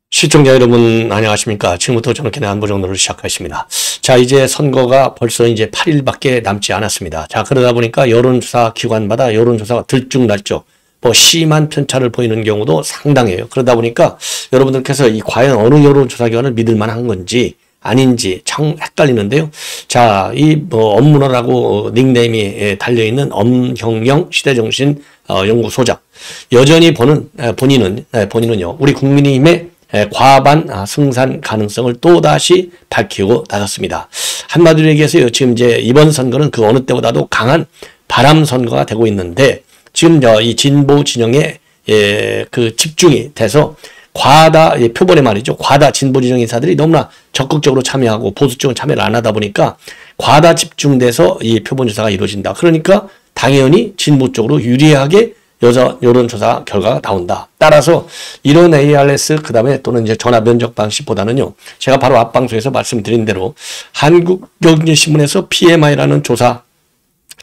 시청자 여러분 안녕하십니까. 지금부터 저녁에 안보정로를 시작하겠습니다. 자, 이제 선거가 벌써 이제 8일밖에 남지 않았습니다. 자, 그러다 보니까 여론조사 기관마다 여론조사가 들쭉날쭉 뭐 심한 편차를 보이는 경우도 상당해요. 그러다 보니까 여러분들께서 이 과연 어느 여론조사 기관을 믿을 만한 건지 아닌지 참 헷갈리는데요. 자, 이 뭐 엄문호라고 닉네임이 달려있는 엄경영 시대정신 연구소장. 여전히 본인은요, 우리 국민의힘의 과반 승산 가능성을 또다시 밝히고 나섰습니다. 한마디로 얘기해서요, 지금 이제 이번 선거는 그 어느 때보다도 강한 바람 선거가 되고 있는데, 지금 이 진보 진영에 그 집중이 돼서 과다 표본에 말이죠, 과다 진보 진영 인사들이 너무나 적극적으로 참여하고 보수 쪽은 참여를 안 하다 보니까 과다 집중돼서 이 표본 조사가 이루어진다. 그러니까 당연히 진보 쪽으로 유리하게 여론조사 결과가 나온다. 따라서 이런 ARS 그다음에 또는 이제 전화 면접 방식보다는요, 제가 바로 앞방송에서 말씀드린 대로 한국경제신문에서 PMI라는 조사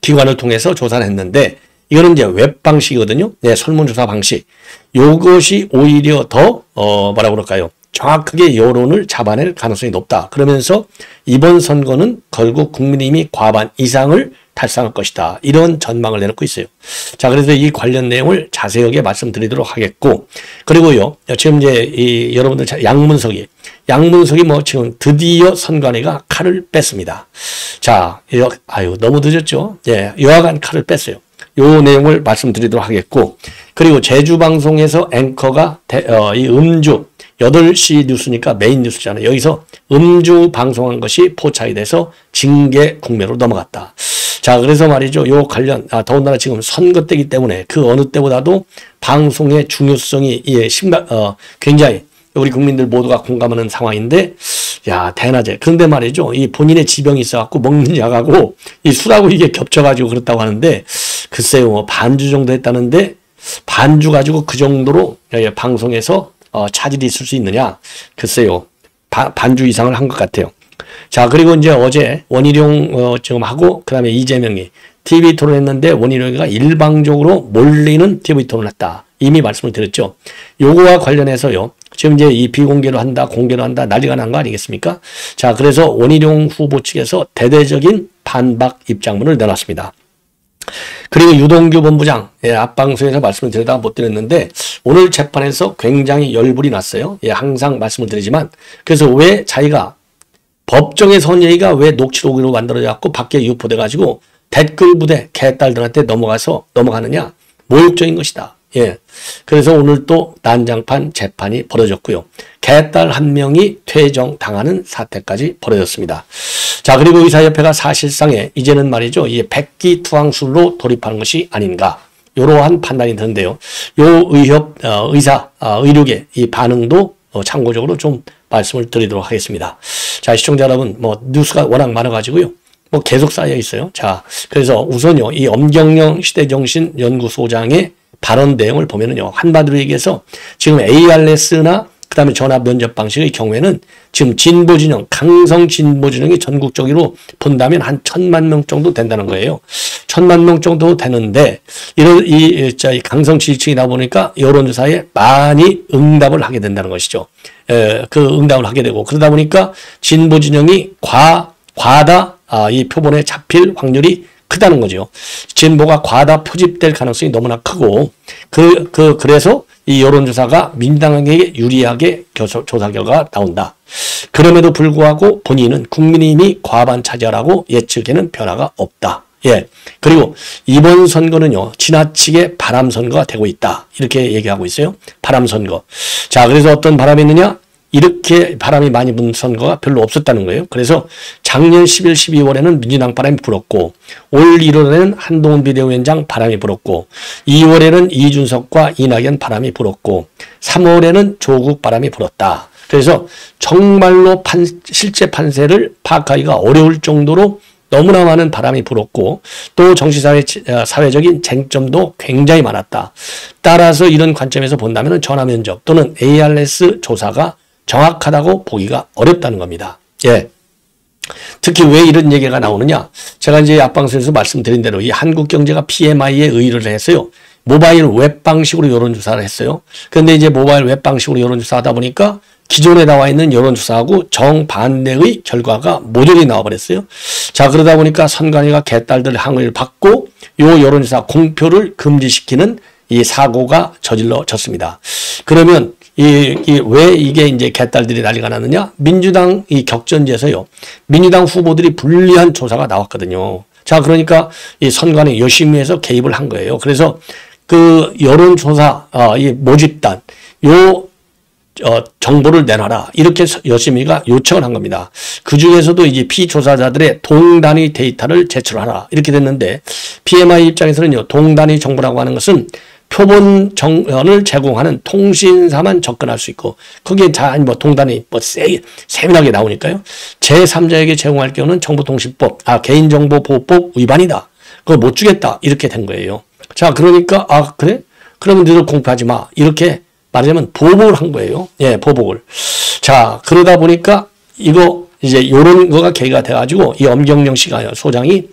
기관을 통해서 조사를 했는데, 이거는 이제 웹 방식이거든요. 네, 설문조사 방식. 요것이 오히려 더 뭐라고 그럴까요? 정확하게 여론을 잡아낼 가능성이 높다. 그러면서 이번 선거는 결국 국민의힘이 과반 이상을 달성할 것이다. 이런 전망을 내놓고 있어요. 자, 그래서 이 관련 내용을 자세하게 말씀드리도록 하겠고, 그리고요, 지금 이제 여러분들 양문석이 뭐 지금 드디어 선관위가 칼을 뺐습니다. 자, 너무 늦었죠? 예, 여하간 칼을 뺐어요. 요 내용을 말씀드리도록 하겠고, 그리고 제주방송에서 앵커가 이 음주 8시 뉴스니까 메인 뉴스잖아요. 여기서 음주 방송한 것이 포착이 돼서 징계 국면으로 넘어갔다. 자, 그래서 말이죠, 요 관련 더군다나 지금 선거 때이기 때문에 그 어느 때보다도 방송의 중요성이 굉장히 우리 국민들 모두가 공감하는 상황인데, 야, 대낮에. 그런데 말이죠, 이 본인의 지병이 있어갖고 먹는 약하고 이 술하고 이게 겹쳐가지고 그렇다고 하는데, 글쎄요, 반주 정도 했다는데 반주 가지고 그 정도로 방송에서 차질이 있을 수 있느냐? 글쎄요, 반주 이상을 한 것 같아요. 자, 그리고 이제 어제 원희룡 지금 하고 그다음에 이재명이 TV 토론했는데, 원희룡이가 일방적으로 몰리는 TV 토론했다. 이미 말씀을 드렸죠. 요거와 관련해서요, 지금 이제 이 비공개로 한다, 공개로 한다, 난리가 난 거 아니겠습니까? 자, 그래서 원희룡 후보 측에서 대대적인 반박 입장문을 내놨습니다. 그리고 유동규 본부장, 앞방송에서 말씀을 드리다가 못 드렸는데, 오늘 재판에서 굉장히 열불이 났어요. 항상 말씀을 드리지만, 그래서 왜 자기가 법정에서 한 얘기가 왜 녹취록으로 만들어져갖고 밖에 유포돼가지고 댓글 부대 개딸들한테 넘어가느냐? 모욕적인 것이다. 예. 그래서 오늘 또 난장판 재판이 벌어졌고요. 개딸 한 명이 퇴정당하는 사태까지 벌어졌습니다. 자, 그리고 의사협회가 사실상에 이제는 말이죠, 이 백기투항술로 돌입하는 것이 아닌가, 이러한 판단이 드는데요. 요 의료계 이 반응도 참고적으로 좀 말씀을 드리도록 하겠습니다. 자, 시청자 여러분, 뭐 뉴스가 워낙 많아가지고요, 뭐 계속 쌓여 있어요. 자, 그래서 우선요, 이 엄경영 시대정신 연구소장의 발언 내용을 보면은요, 한마디로 얘기해서 지금 ARS나 그다음에 전화 면접 방식의 경우에는 지금 진보 진영, 강성 진보 진영이 전국적으로 본다면 한 1000만 명 정도 된다는 거예요. 1000만 명 정도 되는데, 이 강성 지지층이다 보니까 여론조사에 많이 응답을 하게 된다는 것이죠. 그 응답을 하게 되고, 그러다 보니까 진보 진영이 과다 이 표본에 잡힐 확률이 크다는 거죠. 진보가 과다 표집될 가능성이 너무나 크고, 그래서 이 여론조사가 민주당에게 유리하게 조사 결과가 나온다. 그럼에도 불구하고 본인은 국민의힘이 과반 차지하라고 예측에는 변화가 없다. 예. 그리고 이번 선거는요, 지나치게 바람 선거가 되고 있다. 이렇게 얘기하고 있어요. 바람 선거. 자, 그래서 어떤 바람이 있느냐? 이렇게 바람이 많이 부는 선거가 별로 없었다는 거예요. 그래서 작년 11, 12월에는 민주당 바람이 불었고, 올 1월에는 한동훈 비대위원장 바람이 불었고, 2월에는 이준석과 이낙연 바람이 불었고, 3월에는 조국 바람이 불었다. 그래서 정말로 실제 판세를 파악하기가 어려울 정도로 너무나 많은 바람이 불었고, 또 사회적인 쟁점도 굉장히 많았다. 따라서 이런 관점에서 본다면 전화 면접 또는 ARS 조사가 정확하다고 보기가 어렵다는 겁니다. 예. 특히 왜 이런 얘기가 나오느냐? 제가 이제 앞방송에서 말씀드린 대로 이 한국경제가 PMI에 의의를 해서요. 모바일 웹 방식으로 여론조사를 했어요. 그런데 이제 모바일 웹 방식으로 여론조사 하다 보니까 기존에 나와 있는 여론조사하고 정반대의 결과가 모조리 나와버렸어요. 자, 그러다 보니까 선관위가 개딸들 항의를 받고 요 여론조사 공표를 금지시키는 이 사고가 저질러졌습니다. 그러면 왜 이게 이제 개딸들이 난리가 났느냐? 민주당 이 격전지에서요. 민주당 후보들이 불리한 조사가 나왔거든요. 자, 그러니까 이 선관위 열심히 해서 개입을 한 거예요. 그래서 그 여론조사, 이 모집단, 정보를 내놔라. 이렇게 열심히가 요청을 한 겁니다. 그 중에서도 이제 피조사자들의 동단위 데이터를 제출하라. 이렇게 됐는데, PMI 입장에서는요, 동단위 정보라고 하는 것은 표본 정보를 제공하는 통신사만 접근할 수 있고, 거기에 뭐 동단위 세밀하게 나오니까요. 제3자에게 제공할 경우는 정보통신법, 개인정보보호법 위반이다. 그거 못 주겠다. 이렇게 된 거예요. 자, 그러니까, 그래? 그러면 너희들 공표하지 마. 이렇게 말하자면 보복을 한 거예요. 예, 보복을. 자, 그러다 보니까 이거 이제 요런 거가 계기가 돼가지고 이 엄경영 씨가 소장이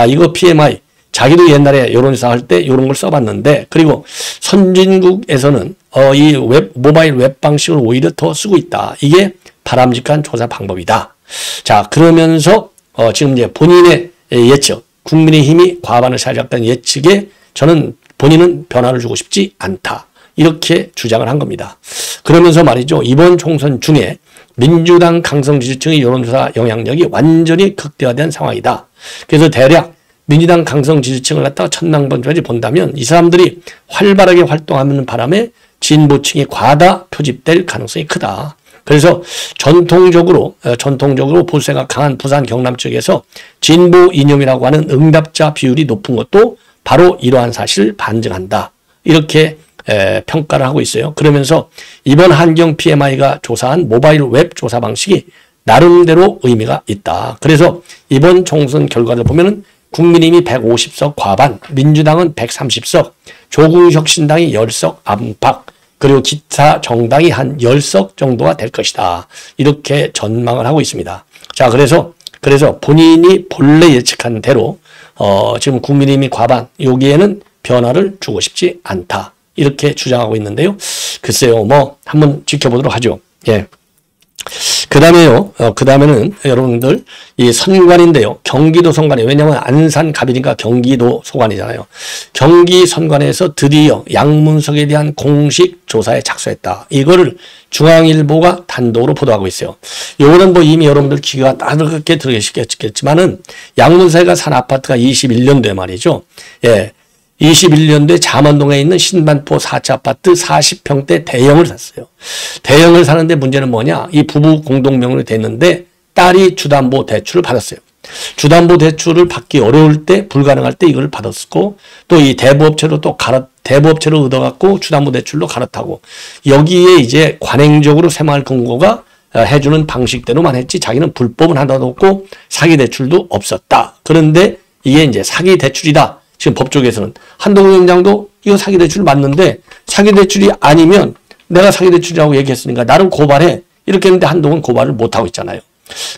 이거 PMI 자기도 옛날에 여론조사 할 때 이런 걸 써봤는데, 그리고 선진국에서는 이 모바일 웹 방식을 오히려 더 쓰고 있다. 이게 바람직한 조사 방법이다. 자, 그러면서 지금 이제 본인의 예측, 국민의힘이 과반을 차지했다는 예측에 본인은 변화를 주고 싶지 않다. 이렇게 주장을 한 겁니다. 그러면서 말이죠. 이번 총선 중에 민주당 강성 지지층의 여론조사 영향력이 완전히 극대화된 상황이다. 그래서 대략 민주당 강성 지지층을 갖다가 천당번까지 본다면 이 사람들이 활발하게 활동하는 바람에 진보층이 과다 표집될 가능성이 크다. 그래서 전통적으로 보수세가 강한 부산 경남 쪽에서 진보 이념이라고 하는 응답자 비율이 높은 것도 바로 이러한 사실을 반증한다. 이렇게 평가를 하고 있어요. 그러면서 이번 한경 PMI가 조사한 모바일 웹 조사 방식이 나름대로 의미가 있다. 그래서 이번 총선 결과를 보면은 국민의힘이 150석 과반, 민주당은 130석, 조국혁신당이 10석 안팎, 그리고 기타 정당이 한 10석 정도가 될 것이다. 이렇게 전망을 하고 있습니다. 자, 그래서 본인이 본래 예측한 대로 지금 국민의힘이 과반, 여기에는 변화를 주고 싶지 않다. 이렇게 주장하고 있는데요. 글쎄요, 뭐 한번 지켜보도록 하죠. 예. 그 다음에는 여러분들 이 선관인데요. 경기도 선관위. 왜냐하면 안산 갑이니까 경기도 소관이잖아요. 경기 선관위에서 드디어 양문석에 대한 공식 조사에 착수했다. 이거를 중앙일보가 단독으로 보도하고 있어요. 요거는 뭐 이미 여러분들 귀가 따뜻하게 들으시겠지만은 양문석이가 산 아파트가 21년도에 말이죠. 예. 21년도에 잠원동에 있는 신반포 4차 아파트 40평대 대형을 샀어요. 대형을 사는데 문제는 뭐냐? 이 부부 공동명의로 됐는데 딸이 주담보 대출을 받았어요. 주담보 대출을 받기 어려울 때, 불가능할 때 이걸 받았고, 또 이 대부업체로 대부업체로 얻어갖고 주담보 대출로 갈아타고, 여기에 이제 관행적으로 새마을금고가 해주는 방식대로만 했지 자기는 불법은 하나도 없고 사기 대출도 없었다. 그런데 이게 이제 사기 대출이다. 지금 법조계에서는 한동훈 위원장도 이거 사기대출 맞는데 사기대출이 아니면 내가 사기대출이라고 얘기했으니까 나를 고발해. 이렇게 했는데 한동훈 고발을 못하고 있잖아요.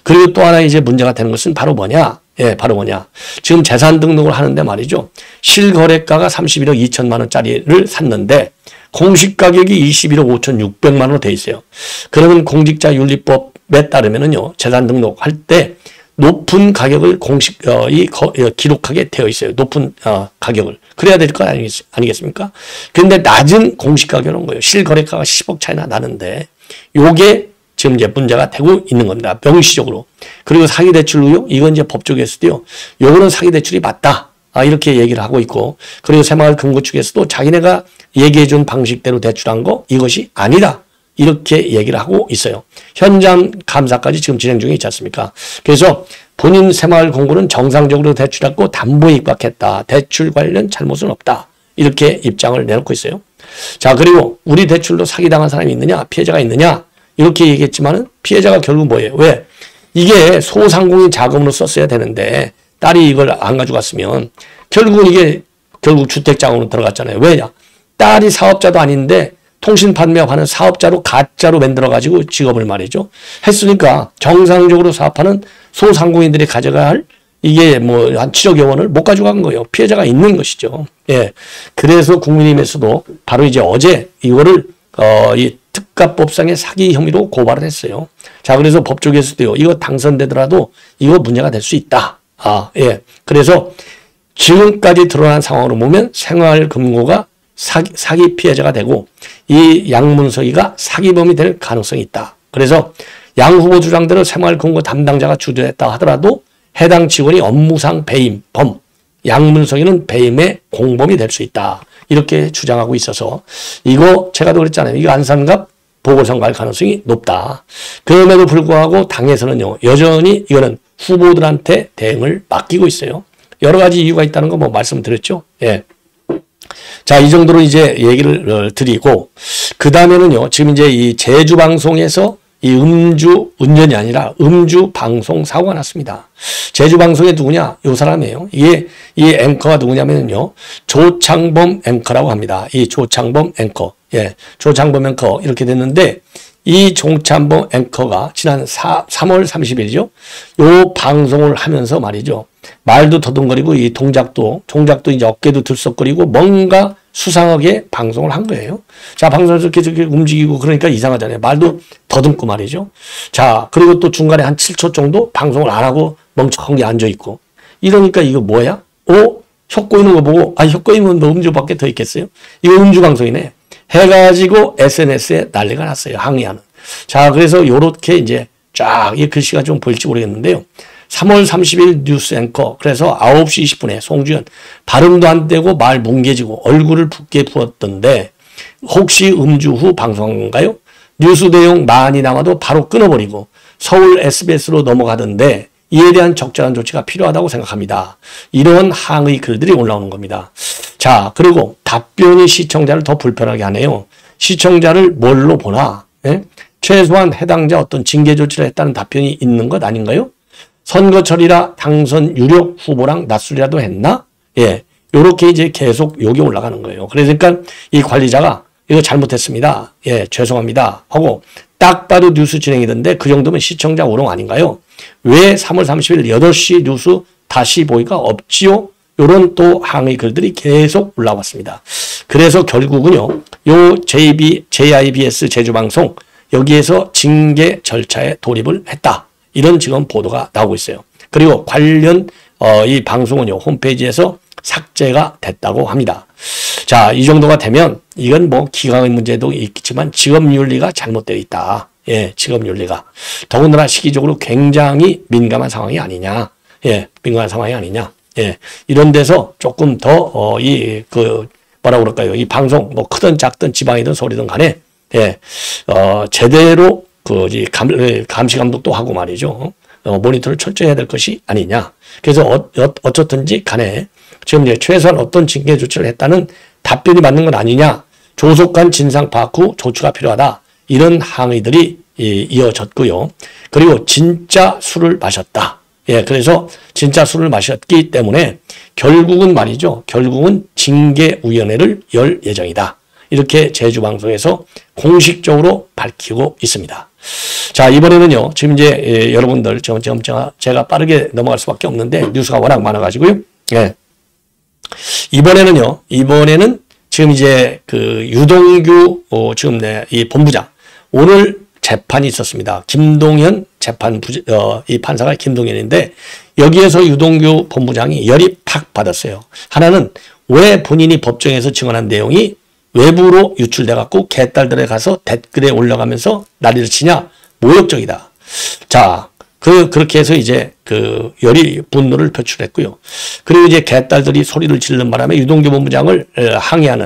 그리고 또 하나 이제 문제가 되는 것은 바로 뭐냐? 예, 바로 뭐냐? 지금 재산 등록을 하는데 말이죠. 실거래가가 31억 2천만 원짜리를 샀는데 공시 가격이 21억 5천6백만 원으로 돼 있어요. 그러면 공직자윤리법에 따르면은요. 재산 등록할 때 높은 가격을 기록하게 되어 있어요. 높은 가격을. 그래야 될 거 아니겠습니까? 그런데 낮은 공시가격은 거예요. 실거래가가 10억 차이나 나는데 요게 지금 이제 문제가 되고 있는 겁니다. 명시적으로. 그리고 사기대출 의혹, 이건 이제 법조계에서도요. 요거는 사기대출이 맞다. 이렇게 얘기를 하고 있고, 그리고 새마을금고 측에서도 자기네가 얘기해준 방식대로 대출한 거 이것이 아니다. 이렇게 얘기를 하고 있어요. 현장 감사까지 지금 진행 중에 있지 않습니까? 그래서 본인 새마을금고는 정상적으로 대출했고 담보에 입각했다. 대출 관련 잘못은 없다. 이렇게 입장을 내놓고 있어요. 자, 그리고 우리 대출로 사기당한 사람이 있느냐? 피해자가 있느냐? 이렇게 얘기했지만은 피해자가 결국 뭐예요? 왜? 이게 소상공인 자금으로 썼어야 되는데 딸이 이걸 안 가져갔으면 결국 주택자금으로 들어갔잖아요. 왜냐? 딸이 사업자도 아닌데 통신 판매하는 사업자로 가짜로 만들어가지고 직업을 말이죠. 했으니까 정상적으로 사업하는 소상공인들이 가져가야 할 이게 뭐 한 7억여 원을 못 가져간 거예요. 피해자가 있는 것이죠. 예. 그래서 국민의힘에서도 바로 이제 어제 이거를 이 특가법상의 사기 혐의로 고발을 했어요. 자, 그래서 법조계에서도요, 이거 당선되더라도 이거 문제가 될 수 있다. 예. 그래서 지금까지 드러난 상황으로 보면 생활금고가 사기 피해자가 되고 이 양문석이가 사기범이 될 가능성이 있다. 그래서 양 후보 주장대로 생활금고 담당자가 주도했다 하더라도 해당 직원이 업무상 배임, 양문석이는 배임의 공범이 될 수 있다. 이렇게 주장하고 있어서 이거 제가 또 그랬잖아요. 이거 안산갑 보궐선거 갈 가능성이 높다. 그럼에도 불구하고 당에서는요. 여전히 이거는 후보들한테 대응을 맡기고 있어요. 여러 가지 이유가 있다는 거 뭐 말씀드렸죠. 예. 자, 이 정도로 이제 얘기를 드리고 그 다음에는요. 지금 이제 이 제주 방송에서 이 음주 운전이 아니라 음주 방송 사고가 났습니다. 제주 방송에 누구냐? 요 사람이에요. 이 앵커가 누구냐면요. 조창범 앵커라고 합니다. 이 조창범 앵커. 예. 조창범 앵커 이렇게 됐는데 이 조창범 앵커가 지난 3월 30일이죠. 요 방송을 하면서 말이죠. 말도 더듬거리고 이 종작도 이제 어깨도 들썩거리고 뭔가 수상하게 방송을 한 거예요. 자, 방송에서 계속 움직이고 그러니까 이상하잖아요. 말도 더듬고 말이죠. 자, 그리고 또 중간에 한 7초 정도 방송을 안 하고 멍청하게 앉아있고. 이러니까 이거 뭐야? 혀 꼬이는 거 보고, 혀 꼬이면 뭐 음주밖에 더 있겠어요? 이거 음주 방송이네. 해가지고 SNS에 난리가 났어요. 항의하는. 자, 그래서 요렇게 이제 쫙 이 글씨가 좀 보일지 모르겠는데요. 3월 30일 뉴스 앵커, 그래서 9시 20분에 송주현, 발음도 안 되고 말 뭉개지고 얼굴을 붓게 부었던데 혹시 음주 후 방송한 건가요? 뉴스 내용 많이 남아도 바로 끊어버리고 서울 SBS로 넘어가던데 이에 대한 적절한 조치가 필요하다고 생각합니다. 이런 항의 글들이 올라오는 겁니다. 자, 그리고 답변이 시청자를 더 불편하게 하네요. 시청자를 뭘로 보나? 예? 최소한 해당자 어떤 징계 조치를 했다는 답변이 있는 것 아닌가요? 선거철이라 당선 유력 후보랑 낮술이라도 했나? 예. 요렇게 이제 계속 욕이 올라가는 거예요. 그러니까 이 관리자가 이거 잘못했습니다. 예, 죄송합니다. 하고 딱 봐도 뉴스 진행이던데 그 정도면 시청자 오롱 아닌가요? 왜 3월 30일 8시 뉴스 다시 보기가 없지요? 요런 또 항의 글들이 계속 올라왔습니다. 그래서 결국은요, 요 JIBS 제주방송 여기에서 징계 절차에 돌입을 했다. 이런 지금 보도가 나오고 있어요. 그리고 관련 이 방송은요, 홈페이지에서 삭제가 됐다고 합니다. 자, 이 정도가 되면 이건 뭐 기강의 문제도 있겠지만 직업윤리가 잘못되어 있다. 예, 직업윤리가. 더군다나 시기적으로 굉장히 민감한 상황이 아니냐. 예, 민감한 상황이 아니냐. 예, 이런 데서 조금 더 뭐라고 그럴까요? 이 방송 뭐 크든 작든 지방이든 소리든 간에 예, 제대로 감시 감독도 하고 말이죠. 모니터를 철저히 해야 될 것이 아니냐. 그래서 어쨌든지 간에 지금 이제 최소한 어떤 징계 조치를 했다는 답변이 맞는 건 아니냐. 조속한 진상 파악 후 조치가 필요하다. 이런 항의들이 이어졌고요. 그리고 진짜 술을 마셨다. 예, 그래서 진짜 술을 마셨기 때문에 결국은 말이죠. 결국은 징계위원회를 열 예정이다. 이렇게 제주방송에서 공식적으로 밝히고 있습니다. 자, 이번에는요, 지금 이제 여러분들, 제가 빠르게 넘어갈 수밖에 없는데, 뉴스가 워낙 많아가지고요. 예. 이번에는 지금 이제 유동규, 지금 이 본부장, 오늘 재판이 있었습니다. 김동현 이 판사가 김동현인데, 여기에서 유동규 본부장이 열이 팍 받았어요. 하나는 왜 본인이 법정에서 증언한 내용이 외부로 유출돼갖고 개딸들에 가서 댓글에 올라가면서 난리를 치냐? 모욕적이다. 자, 그렇게 해서 이제 열이 분노를 표출했고요. 그리고 이제 개딸들이 소리를 지르는 바람에 유동규 본부장을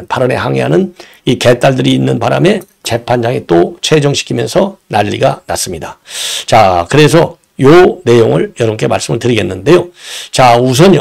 발언에 항의하는 이 개딸들이 있는 바람에 재판장이 또 최정시키면서 난리가 났습니다. 자, 그래서 요 내용을 여러분께 말씀을 드리겠는데요. 자, 우선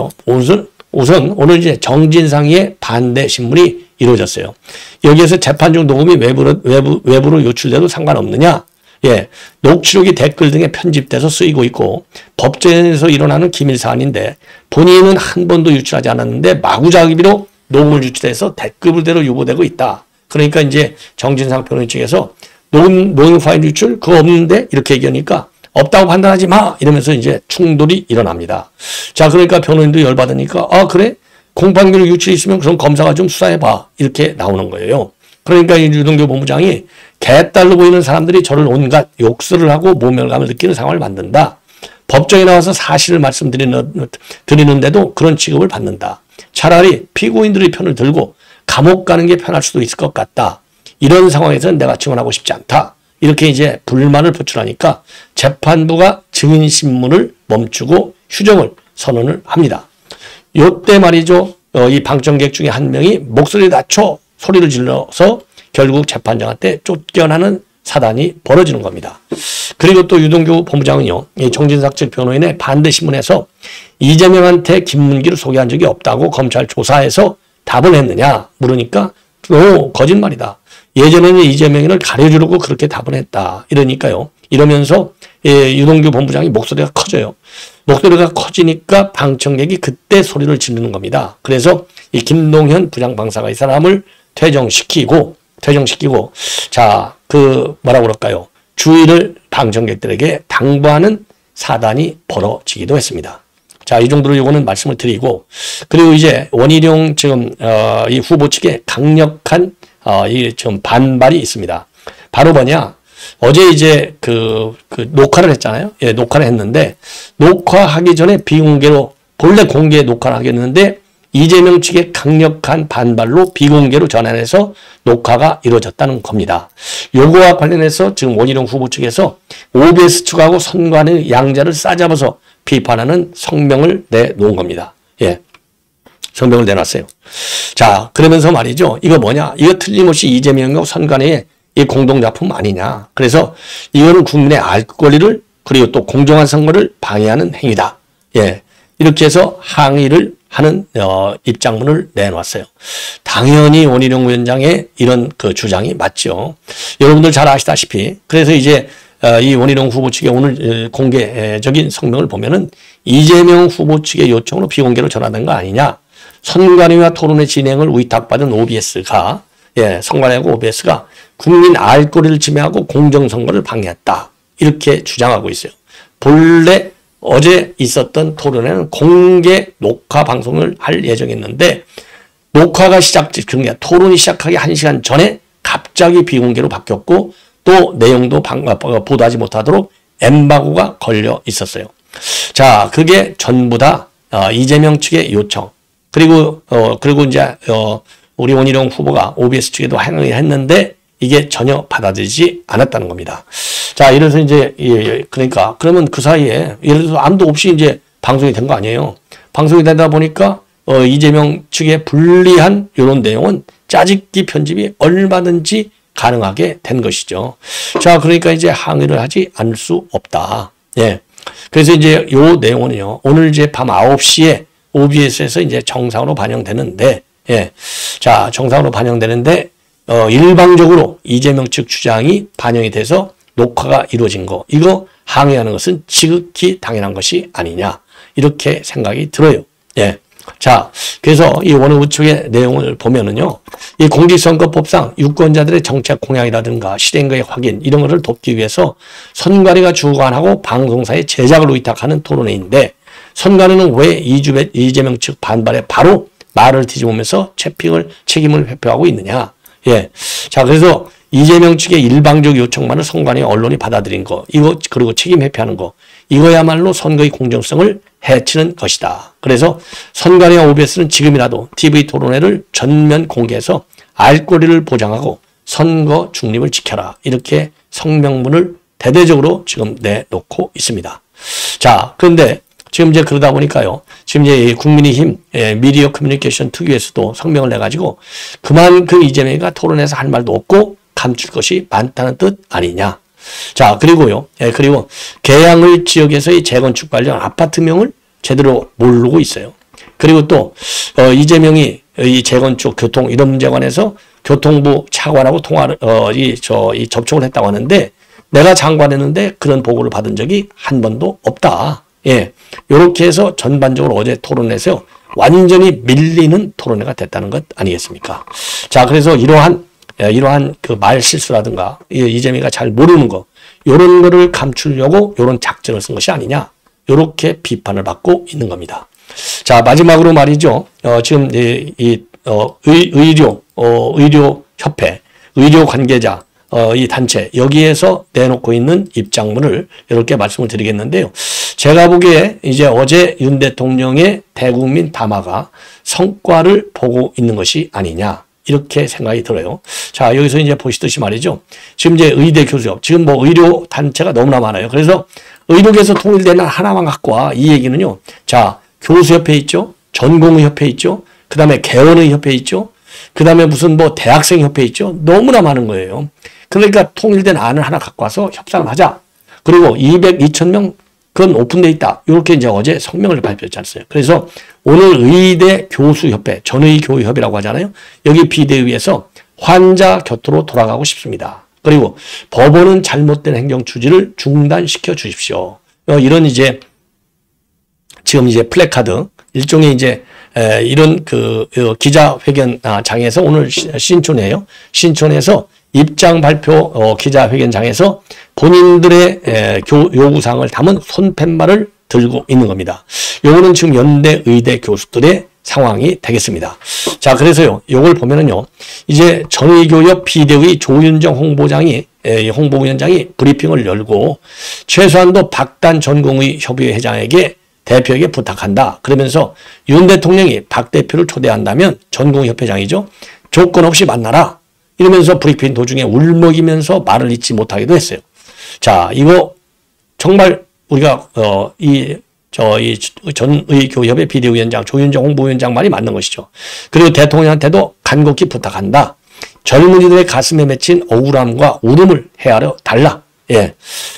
오늘 이제 정진상의 반대 신문이 이루어졌어요. 여기에서 재판 중 녹음이 외부로 유출돼도 상관없느냐? 예, 녹취록이 댓글 등에 편집돼서 쓰이고 있고 법정에서 일어나는 기밀 사안인데 본인은 한 번도 유출하지 않았는데 마구잡이로 녹음을 유출해서 댓글대로 유보되고 있다. 그러니까 이제 정진상 변호인 측에서 노잉파인 유출 그거 없는데 이렇게 얘기하니까 없다고 판단하지 마 이러면서 이제 충돌이 일어납니다. 자, 그러니까 변호인도 열받으니까 아 그래? 공판기록 유출이 있으면 그럼 검사가 좀 수사해봐 이렇게 나오는 거예요. 그러니까 이 유동규 본부장이 개딸로 보이는 사람들이 저를 온갖 욕설을 하고 모멸감을 느끼는 상황을 만든다. 법정에 나와서 사실을 말씀드리는데도 그런 취급을 받는다. 차라리 피고인들의 편을 들고 감옥 가는 게 편할 수도 있을 것 같다. 이런 상황에서는 내가 증언하고 싶지 않다. 이렇게 이제 불만을 표출하니까 재판부가 증인신문을 멈추고 휴정을 선언을 합니다. 요때 말이죠. 이 방청객 중에 한 명이 목소리를 낮춰 소리를 질러서 결국 재판장한테 쫓겨나는 사단이 벌어지는 겁니다. 그리고 또 유동규 본부장은요. 이 정진상 측 변호인의 반대 신문에서 이재명한테 김문기를 소개한 적이 없다고 검찰 조사에서 답을 했느냐 물으니까 거짓말이다. 예전에는 이재명을 가려주려고 그렇게 답을 했다. 이러니까요. 이러면서 유동규 본부장이 목소리가 커져요. 목소리가 커지니까 방청객이 그때 소리를 지르는 겁니다. 그래서 이 김동현 부장방사가 이 사람을 퇴정시키고 자, 뭐라고 그럴까요? 주의를 방청객들에게 당부하는 사단이 벌어지기도 했습니다. 자, 이 정도로 요거는 말씀을 드리고, 그리고 이제 원희룡 지금, 이 후보 측에 강력한, 지금 반발이 있습니다. 바로 뭐냐? 어제 이제 녹화를 했잖아요. 예, 녹화를 했는데, 녹화하기 전에 비공개로, 본래 공개 녹화를 하겠는데, 이재명 측의 강력한 반발로 비공개로 전환해서 녹화가 이루어졌다는 겁니다. 요거와 관련해서 지금 원희룡 후보 측에서 OBS 측하고 선관의 양자를 싸잡아서 비판하는 성명을 내놓은 겁니다. 예. 성명을 내놨어요. 자, 그러면서 말이죠. 이거 뭐냐? 이거 틀림없이 이재명과 선관위의 이 공동작품 아니냐. 그래서 이거는 국민의 알 권리를 그리고 또 공정한 선거를 방해하는 행위다. 예. 이렇게 해서 항의를 하는 입장문을 내놓았어요. 당연히 원희룡 위원장의 이런 주장이 맞죠. 여러분들 잘 아시다시피 그래서 이제 이 원희룡 후보 측의 오늘 공개적인 성명을 보면은 이재명 후보 측의 요청으로 비공개로 전환된 거 아니냐. 선관위와 토론회 진행을 위탁받은 OBS가 선관위하고 OBS가 국민 알 권리를 침해하고 공정선거를 방해했다. 이렇게 주장하고 있어요. 본래 어제 있었던 토론회는 공개 녹화 방송을 할 예정이었는데 녹화가 그러니까 토론이 시작하기 1시간 전에 갑자기 비공개로 바뀌었고 또 내용도 보도하지 못하도록 엠바고가 걸려 있었어요. 자, 그게 전부 다 이재명 측의 요청 그리고 이제 우리 원희룡 후보가 OBS 측에도 항의를 했는데 이게 전혀 받아들이지 않았다는 겁니다. 자, 이래서 이제, 그러니까, 그러면 그 사이에, 예를 들어서 암도 없이 이제 방송이 된 거 아니에요. 방송이 되다 보니까, 이재명 측에 불리한 이런 내용은 짜집기 편집이 얼마든지 가능하게 된 것이죠. 자, 그러니까 이제 항의를 하지 않을 수 없다. 예. 그래서 이제 요 내용은요, 오늘 이제 밤 9시에 OBS에서 이제 정상으로 반영되는데, 예. 자, 정상으로 반영되는데, 일방적으로 이재명 측 주장이 반영이 돼서 녹화가 이루어진 거, 이거 항의하는 것은 지극히 당연한 것이 아니냐, 이렇게 생각이 들어요. 예. 자, 그래서 이 원후 측의 내용을 보면은요, 이 공직선거법상 유권자들의 정책 공약이라든가 실행의 확인, 이런 것을 돕기 위해서 선관위가 주관하고 방송사에 제작을 위탁하는 토론회인데, 선관위는 왜 이재명 측 반발에 바로 말을 뒤집으면서 책임을 회피하고 있느냐. 예. 자, 그래서 이재명 측의 일방적 요청만을 선관위 언론이 받아들인 거, 이거, 그리고 책임 회피하는 거, 이거야말로 선거의 공정성을 해치는 것이다. 그래서 선관위와 OBS는 지금이라도 TV 토론회를 전면 공개해서 알 권리를 보장하고 선거 중립을 지켜라. 이렇게 성명문을 대대적으로 지금 내놓고 있습니다. 자, 그런데 지금 이제 그러다 보니까요. 지금 이제 국민의힘 미디어 커뮤니케이션 특위에서도 성명을 내가지고 그만큼 이재명이가 토론에서 할 말도 없고 감출 것이 많다는 뜻 아니냐. 자, 그리고요. 그리고 계양을 지역에서의 재건축 관련 아파트명을 제대로 모르고 있어요. 그리고 또 이재명이 이 재건축 교통 이런 문제 관해서 교통부 차관하고 통화를 접촉을 했다고 하는데 내가 장관했는데 그런 보고를 받은 적이 한 번도 없다. 예. 요렇게 해서 전반적으로 어제 토론에서 완전히 밀리는 토론회가 됐다는 것 아니겠습니까? 자, 그래서 이러한 이러한 그 말 실수라든가 이재명이가 잘 모르는 거 이런 거를 감추려고 이런 작전을 쓴 것이 아니냐 이렇게 비판을 받고 있는 겁니다. 자 마지막으로 말이죠. 지금 의료협회, 의료 관계자 이 단체 여기에서 내놓고 있는 입장문을 이렇게 말씀을 드리겠는데요. 제가 보기에 이제 어제 윤 대통령의 대국민 담화가 성과를 보고 있는 것이 아니냐 이렇게 생각이 들어요. 자 여기서 이제 보시듯이 말이죠. 지금 이제 의대 교수협 지금 뭐 의료 단체가 너무나 많아요. 그래서 의료계에서 통일되는 하나만 갖고 와 이 얘기는요. 자 교수협회 있죠. 전공의협회 있죠. 그 다음에 개원의협회 있죠. 그 다음에 무슨 뭐 대학생협회 있죠. 너무나 많은 거예요. 그러니까 통일된 안을 하나 갖고 와서 협상을 하자. 그리고 2,000명 그건 오픈돼 있다. 이렇게 이제 어제 성명을 발표했지 않았어요. 그래서 오늘 의대 교수협회, 전의교협이라고 하잖아요. 여기 비대위에서 환자 곁으로 돌아가고 싶습니다. 그리고 법원은 잘못된 행정 추진을 중단시켜 주십시오. 이런 이제 지금 이제 플래카드 일종의 이제 이런 그 기자회견장에서 오늘 신촌이에요. 신촌에서 입장 발표 기자회견장에서 본인들의 요구사항을 담은 손팻말을 들고 있는 겁니다. 요거는 지금 연대 의대 교수들의 상황이 되겠습니다. 자, 그래서요, 요걸 보면은요, 이제 전의교협 비대위 조윤정 홍보위원장이 브리핑을 열고 최소한도 박단 전공의 협의회 회장에게 대표에게 부탁한다. 그러면서 윤 대통령이 박 대표를 초대한다면 전공협회장이죠. 조건 없이 만나라. 이러면서 브리핑 도중에 울먹이면서 말을 잇지 못하기도 했어요. 자, 이거 정말 우리가 전의교협의 비대위원장 조윤정 홍보위원장 말이 맞는 것이죠. 그리고 대통령한테도 간곡히 부탁한다. 젊은이들의 가슴에 맺힌 억울함과 울음을 헤아려 달라. 예.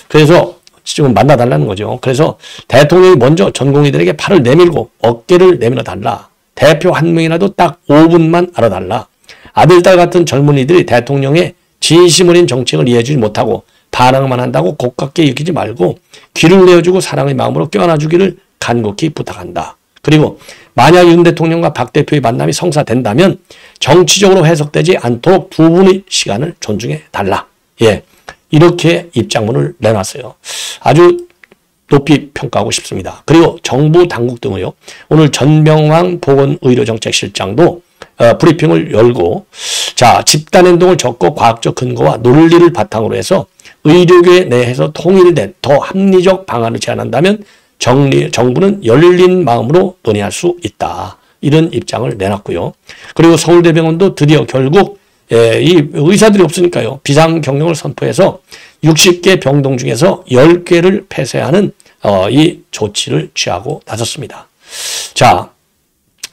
그래서 지금 만나달라는 거죠. 그래서 대통령이 먼저 전공의들에게 팔을 내밀고 어깨를 내밀어 달라. 대표 한 명이라도 딱 5분만 알아달라. 아들, 딸 같은 젊은이들이 대통령의 진심 어린 정책을 이해해주지 못하고 반항만 한다고 고깝게 여기지 말고 귀를 내어주고 사랑의 마음으로 껴안아주기를 간곡히 부탁한다. 그리고 만약 윤 대통령과 박 대표의 만남이 성사된다면 정치적으로 해석되지 않도록 두 분의 시간을 존중해 달라. 예, 이렇게 입장문을 내놨어요. 아주 높이 평가하고 싶습니다. 그리고 정부 당국 등은요. 오늘 전병환 보건의료정책실장도 브리핑을 열고 자 집단행동을 적고 과학적 근거와 논리를 바탕으로 해서 의료계 내에서 통일된 더 합리적 방안을 제안한다면 정부는 열린 마음으로 논의할 수 있다. 이런 입장을 내놨고요. 그리고 서울대병원도 드디어 결국 이 의사들이 없으니까요. 비상경영을 선포해서 60개 병동 중에서 10개를 폐쇄하는 이 조치를 취하고 나섰습니다. 자,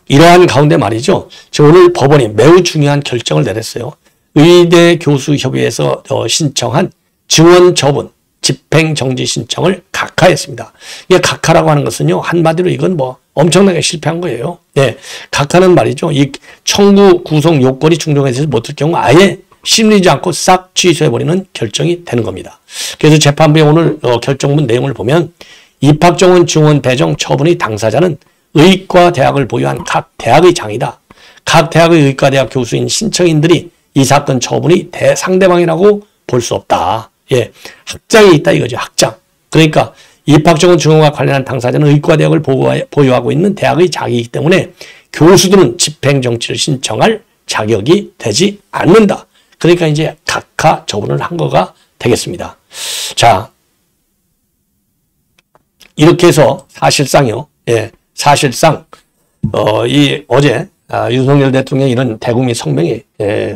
이러한 가운데 말이죠. 오늘 법원이 매우 중요한 결정을 내렸어요. 의대 교수협의회에서 신청한 증원 처분, 집행정지 신청을 각하했습니다. 이게 각하라고 하는 것은요. 한마디로 이건 뭐 엄청나게 실패한 거예요. 네, 각하는 말이죠. 이 청구 구속 요건이 충족되지 못할 경우 아예 심리지 않고 싹 취소해버리는 결정이 되는 겁니다. 그래서 재판부의 오늘 결정문 내용을 보면 입학정원 증원 배정 처분의 당사자는 의과대학을 보유한 각 대학의 장이다. 각 대학의 의과대학 교수인 신청인들이 이 사건 처분이 상대방이라고 볼 수 없다. 예, 학장이 있다 이거죠. 학장. 그러니까 입학정원 증원과 관련한 당사자는 의과대학을 보유하고 있는 대학의 장이기 때문에 교수들은 집행정지를 신청할 자격이 되지 않는다. 그러니까 이제 각하 처분을 한 거가 되겠습니다. 자, 이렇게 해서 사실상요. 예, 사실상 이 어제 윤석열 대통령의 이런 대국민 성명이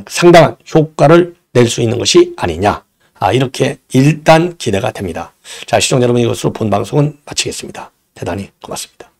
상당한 효과를 낼 수 있는 것이 아니냐. 이렇게 일단 기대가 됩니다. 자, 시청자 여러분 이것으로 본 방송은 마치겠습니다. 대단히 고맙습니다.